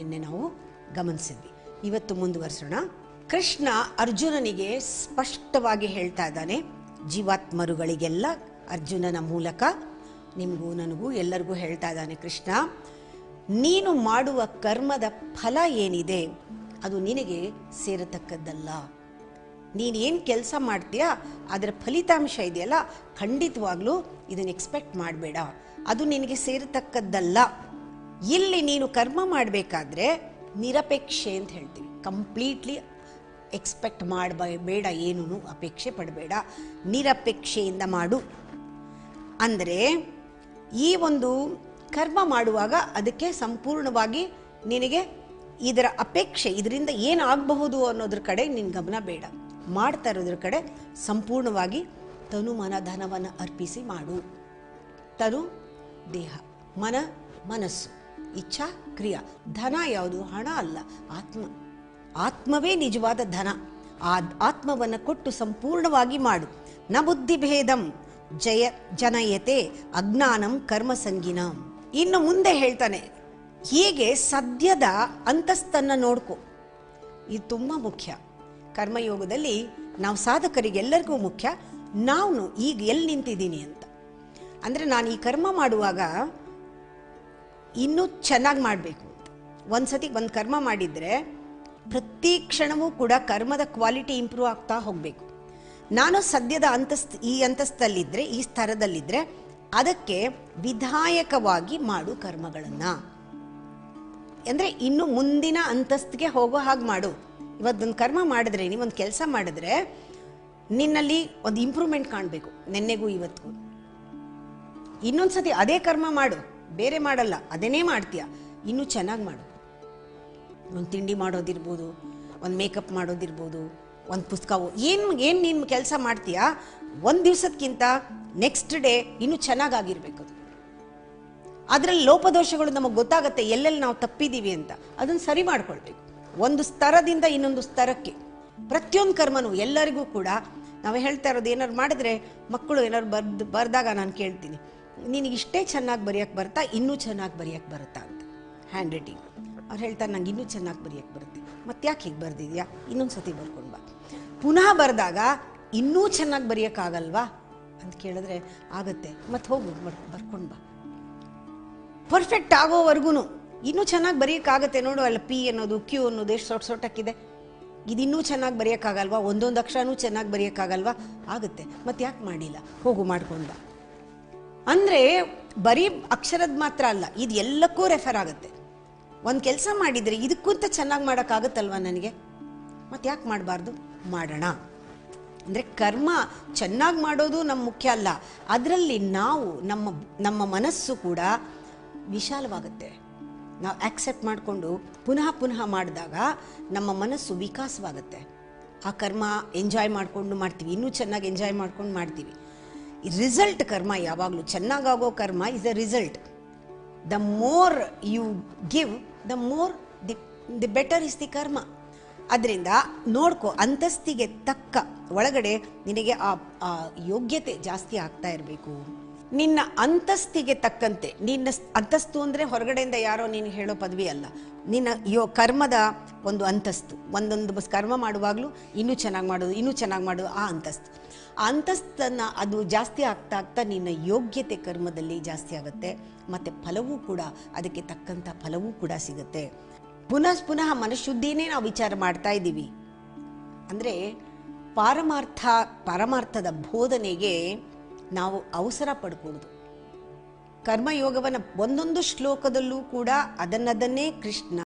ನಿನ್ನೆ ನಾವು ಗಮನಿಸಿದ್ವಿ. ಇವತ್ತು ಮುಂದುವರಿಸೋಣ. ಕೃಷ್ಣ ಅರ್ಜುನನಿಗೆ ಸ್ಪಷ್ಟವಾಗಿ ಹೇಳ್ತಾ ಇದ್ದಾನೆ, ಜೀವಾತ್ಮರುಗಳಿಗೆಲ್ಲ ಅರ್ಜುನನ ಮೂಲಕ ನಿಮಗೂ ನನಗೂ ಎಲ್ಲರಿಗೂ ಹೇಳ್ತಾ ಇದ್ದಾನೆ ಕೃಷ್ಣ, ನೀನು ಮಾಡುವ ಕರ್ಮದ ಫಲ ಏನಿದೆ ಅದು ನಿನಗೆ ಸೇರತಕ್ಕದ್ದಲ್ಲ. ನೀನೇನು ಕೆಲಸ ಮಾಡ್ತೀಯಾ ಅದರ ಫಲಿತಾಂಶ ಇದೆಯಲ್ಲ, ಖಂಡಿತವಾಗ್ಲೂ ಇದನ್ನು ಎಕ್ಸ್ಪೆಕ್ಟ್ ಮಾಡಬೇಡ, ಅದು ನಿನಗೆ ಸೇರತಕ್ಕದ್ದಲ್ಲ. ಇಲ್ಲಿ ನೀನು ಕರ್ಮ ಮಾಡಬೇಕಾದ್ರೆ ನಿರಪೇಕ್ಷೆ ಅಂತ ಹೇಳ್ತೀವಿ. ಕಂಪ್ಲೀಟ್ಲಿ ಎಕ್ಸ್ಪೆಕ್ಟ್ ಮಾಡಬೇಡ, ಏನೂ ಅಪೇಕ್ಷೆ ಪಡಬೇಡ, ನಿರಪೇಕ್ಷೆಯಿಂದ ಮಾಡು. ಅಂದರೆ ಈ ಒಂದು ಕರ್ಮ ಮಾಡುವಾಗ ಅದಕ್ಕೆ ಸಂಪೂರ್ಣವಾಗಿ ನಿನಗೆ ಇದರ ಅಪೇಕ್ಷೆ, ಇದರಿಂದ ಏನಾಗಬಹುದು ಅನ್ನೋದ್ರ ಕಡೆ ನಿನ್ನ ಗಮನ ಬೇಡ. ಮಾಡ್ತಾ ಇರೋದ್ರ ಕಡೆ ಸಂಪೂರ್ಣವಾಗಿ ತನು ಮನ ಧನವನ್ನು ಅರ್ಪಿಸಿ ಮಾಡು. ತನು ದೇಹ, ಮನ ಮನಸ್ಸು, ಇಚ್ಛಾ ಕ್ರಿಯಾ. ಧನ ಯಾವುದು? ಹಣ ಅಲ್ಲ, ಆತ್ಮ. ಆತ್ಮವೇ ನಿಜವಾದ ಧನ. ಆ ಆತ್ಮವನ್ನು ಕೊಟ್ಟು ಸಂಪೂರ್ಣವಾಗಿ ಮಾಡು. ನ ಬುದ್ಧಿಭೇದಂ ಜನಯತೆ ಅಜ್ಞಾನಂ ಕರ್ಮ ಸಂಗಿನಂ. ಇನ್ನು ಮುಂದೆ ಹೇಳ್ತಾನೆ, ಹೀಗೆ ಸದ್ಯದ ಅಂತಸ್ತನ್ನು ನೋಡ್ಕೊ. ಇದು ತುಂಬ ಮುಖ್ಯ. ಕರ್ಮಯೋಗದಲ್ಲಿ ನಾವು ಸಾಧಕರಿಗೆಲ್ಲರಿಗೂ ಮುಖ್ಯ. ನಾನು ಈಗ ಎಲ್ಲಿ ನಿಂತಿದ್ದೀನಿ ಅಂತ. ಅಂದರೆ ನಾನು ಈ ಕರ್ಮ ಮಾಡುವಾಗ ಇನ್ನೂ ಚೆನ್ನಾಗಿ ಮಾಡಬೇಕು ಅಂತ. ಒಂದು ಸತಿ ಒಂದು ಕರ್ಮ ಮಾಡಿದರೆ ಪ್ರತಿ ಕ್ಷಣವೂ ಕೂಡ ಕರ್ಮದ ಕ್ವಾಲಿಟಿ ಇಂಪ್ರೂವ್ ಆಗ್ತಾ ಹೋಗಬೇಕು. ನಾನು ಸದ್ಯದ ಈ ಅಂತಸ್ತಲ್ಲಿದ್ದರೆ, ಈ ಸ್ತರದಲ್ಲಿದ್ದರೆ ಅದಕ್ಕೆ ವಿಧಾಯಕವಾಗಿ ಮಾಡು ಕರ್ಮಗಳನ್ನು. ಅಂದರೆ ಇನ್ನು ಮುಂದಿನ ಅಂತಸ್ತಿಗೆ ಹೋಗೋ ಹಾಗೆ ಮಾಡು. ಇವತ್ತೊಂದು ಕರ್ಮ ಮಾಡಿದ್ರೆ, ನೀವೊಂದು ಕೆಲಸ ಮಾಡಿದ್ರೆ ನಿನ್ನಲ್ಲಿ ಒಂದು ಇಂಪ್ರೂವ್ಮೆಂಟ್ ಕಾಣಬೇಕು, ನೆನ್ನೆಗೂ ಇವತ್ತಿಗೂ. ಇನ್ನೊಂದು ಸತಿ ಅದೇ ಕರ್ಮ ಮಾಡು, ಬೇರೆ ಮಾಡಲ್ಲ, ಅದನ್ನೇ ಮಾಡ್ತೀಯ, ಇನ್ನೂ ಚೆನ್ನಾಗಿ ಮಾಡು. ಒಂದು ತಿಂಡಿ ಮಾಡೋದಿರ್ಬೋದು, ಒಂದು ಮೇಕಪ್ ಮಾಡೋದಿರ್ಬೋದು, ಒಂದು ಪುಸ್ತಕ, ಏನು ನೀನು ಕೆಲಸ ಮಾಡ್ತೀಯಾ ಒಂದು ದಿವಸಕ್ಕಿಂತ ನೆಕ್ಸ್ಟ್ ಡೇ ಇನ್ನೂ ಚೆನ್ನಾಗಾಗಿರ್ಬೇಕು. ಅದು ಅದರಲ್ಲಿ ಲೋಪದೋಷಗಳು ನಮಗೆ ಗೊತ್ತಾಗುತ್ತೆ, ಎಲ್ಲೆಲ್ಲಿ ನಾವು ತಪ್ಪಿದ್ದೀವಿ ಅಂತ. ಅದನ್ನು ಸರಿ ಮಾಡ್ಕೊಳ್ಬೇಕು. ಒಂದು ಸ್ತರದಿಂದ ಇನ್ನೊಂದು ಸ್ತರಕ್ಕೆ ಪ್ರತಿಯೊಂದು ಕರ್ಮನೂ ಎಲ್ಲರಿಗೂ ಕೂಡ ನಾವು ಹೇಳ್ತಾ ಇರೋದು, ಏನಾರು ಮಾಡಿದ್ರೆ ಮಕ್ಕಳು ಏನಾರು ಬರ್ದಾಗ ನಾನು ಕೇಳ್ತೀನಿ, ನಿನಗೆ ಇಷ್ಟೇ ಚೆನ್ನಾಗಿ ಬರೆಯೋಕ್ಕೆ ಬರುತ್ತಾ, ಇನ್ನೂ ಚೆನ್ನಾಗಿ ಬರೆಯೋಕ್ಕೆ ಬರುತ್ತಾ ಅಂತ. ಹ್ಯಾಂಡ್ ರೈಟಿಂಗ್ ಅವ್ರು ಹೇಳ್ತಾರೆ, ನಂಗೆ ಇನ್ನೂ ಚೆನ್ನಾಗಿ ಬರೆಯೋಕ್ಕೆ ಬರುತ್ತೆ. ಮತ್ತೆ ಯಾಕೆ ಹೀಗೆ ಬರೆದಿದ್ಯಾ, ಇನ್ನೊಂದು ಸತಿ ಬರ್ಕೊಂಡು ಬಾ. ಪುನಃ ಬರೆದಾಗ ಇನ್ನೂ ಚೆನ್ನಾಗಿ ಬರೆಯೋಕ್ಕಾಗಲ್ವಾ ಅಂತ ಕೇಳಿದ್ರೆ ಆಗುತ್ತೆ, ಮತ್ತೆ ಹೋಗು ಬರ್ಕೊಂಡು ಬಾ. ಪರ್ಫೆಕ್ಟ್ ಆಗೋವರೆಗೂ ಇನ್ನೂ ಚೆನ್ನಾಗಿ ಬರೆಯೋಕ್ಕಾಗತ್ತೆ ನೋಡು, ಅಲ್ಲ ಪಿ ಅನ್ನೋದು ಕ್ಯೂ ಅನ್ನೋದು ಎಷ್ಟು ಸೊಟ್ಟಕ್ಕಿದೆ, ಇದು ಇನ್ನೂ ಚೆನ್ನಾಗಿ ಬರೆಯೋಕ್ಕಾಗಲ್ವಾ, ಒಂದೊಂದು ಅಕ್ಷರನೂ ಚೆನ್ನಾಗಿ ಬರೆಯೋಕ್ಕಾಗಲ್ವಾ, ಆಗುತ್ತೆ, ಮತ್ತೆ ಯಾಕೆ ಮಾಡಿಲ್ಲ, ಹೋಗು ಮಾಡ್ಕೊಂಡು ಬಾ. ಅಂದರೆ ಬರೀ ಅಕ್ಷರದ ಮಾತ್ರ ಅಲ್ಲ, ಇದು ಎಲ್ಲಕ್ಕೂ ರೆಫರ್ ಆಗುತ್ತೆ. ಒಂದು ಕೆಲಸ ಮಾಡಿದರೆ ಇದಕ್ಕಂತ ಚೆನ್ನಾಗಿ ಮಾಡೋಕ್ಕಾಗತ್ತಲ್ವ ನನಗೆ, ಮತ್ತೆ ಯಾಕೆ ಮಾಡಬಾರ್ದು, ಮಾಡೋಣ. ಅಂದರೆ ಕರ್ಮ ಚೆನ್ನಾಗಿ ಮಾಡೋದು ನಮ್ಮ ಮುಖ್ಯ ಅಲ್ಲ, ಅದರಲ್ಲಿ ನಾವು ನಮ್ಮ ಮನಸ್ಸು ಕೂಡ ವಿಶಾಲವಾಗುತ್ತೆ. ನಾವು ಆಕ್ಸೆಪ್ಟ್ ಮಾಡಿಕೊಂಡು ಪುನಃ ಪುನಃ ಮಾಡಿದಾಗ ನಮ್ಮ ಮನಸ್ಸು ವಿಕಾಸವಾಗುತ್ತೆ. ಆ ಕರ್ಮ ಎಂಜಾಯ್ ಮಾಡಿಕೊಂಡು ಮಾಡ್ತೀವಿ, ಇನ್ನೂ ಚೆನ್ನಾಗಿ ಎಂಜಾಯ್ ಮಾಡ್ಕೊಂಡು ಮಾಡ್ತೀವಿ. ರಿಸಲ್ಟ್ ಕರ್ಮ ಯಾವಾಗಲೂ ಚೆನ್ನಾಗಾಗೋ karma is the result. The more you give, the more the better is the karma. ಅದರಿಂದ ನೋಡ್ಕೊ, ಅಂತಸ್ತಿಗೆ ತಕ್ಕ ಒಳಗಡೆ ನಿನಗೆ ಆ ಯೋಗ್ಯತೆ ಜಾಸ್ತಿ ಆಗ್ತಾ ಇರಬೇಕು. ನಿನ್ನ ಅಂತಸ್ತಿಗೆ ತಕ್ಕಂತೆ, ನಿನ್ನ ಅಂತಸ್ತು ಅಂದರೆ ಹೊರಗಡೆಯಿಂದ ಯಾರೋ ನೀನು ಹೇಳೋ ಪದವಿ ಅಲ್ಲ, ನಿನ್ನ ಕರ್ಮದ ಒಂದು ಅಂತಸ್ತು. ಒಂದೊಂದು ಕರ್ಮ ಮಾಡುವಾಗಲೂ ಇನ್ನೂ ಚೆನ್ನಾಗಿ ಮಾಡೋದು, ಇನ್ನೂ ಚೆನ್ನಾಗಿ ಮಾಡೋದು, ಆ ಅಂತಸ್ತು. ಆ ಅಂತಸ್ತನ್ನು ಅದು ಜಾಸ್ತಿ ಆಗ್ತಾ ಆಗ್ತಾ ನಿನ್ನ ಯೋಗ್ಯತೆ ಕರ್ಮದಲ್ಲಿ ಜಾಸ್ತಿ ಆಗುತ್ತೆ. ಮತ್ತು ಫಲವೂ ಕೂಡ ಅದಕ್ಕೆ ತಕ್ಕಂಥ ಫಲವೂ ಕೂಡ ಸಿಗುತ್ತೆ. ಪುನಃ ಮನಃಶುದ್ಧಿನೇ ನಾವು ವಿಚಾರ ಮಾಡ್ತಾ ಇದ್ದೀವಿ. ಅಂದರೆ ಪಾರಮಾರ್ಥದ ಬೋಧನೆಗೆ ನಾವು ಅವಸರ ಪಡ್ಕೊಳ್ದು. ಕರ್ಮಯೋಗವನ್ನು ಒಂದೊಂದು ಶ್ಲೋಕದಲ್ಲೂ ಕೂಡ ಅದನ್ನದನ್ನೇ ಕೃಷ್ಣ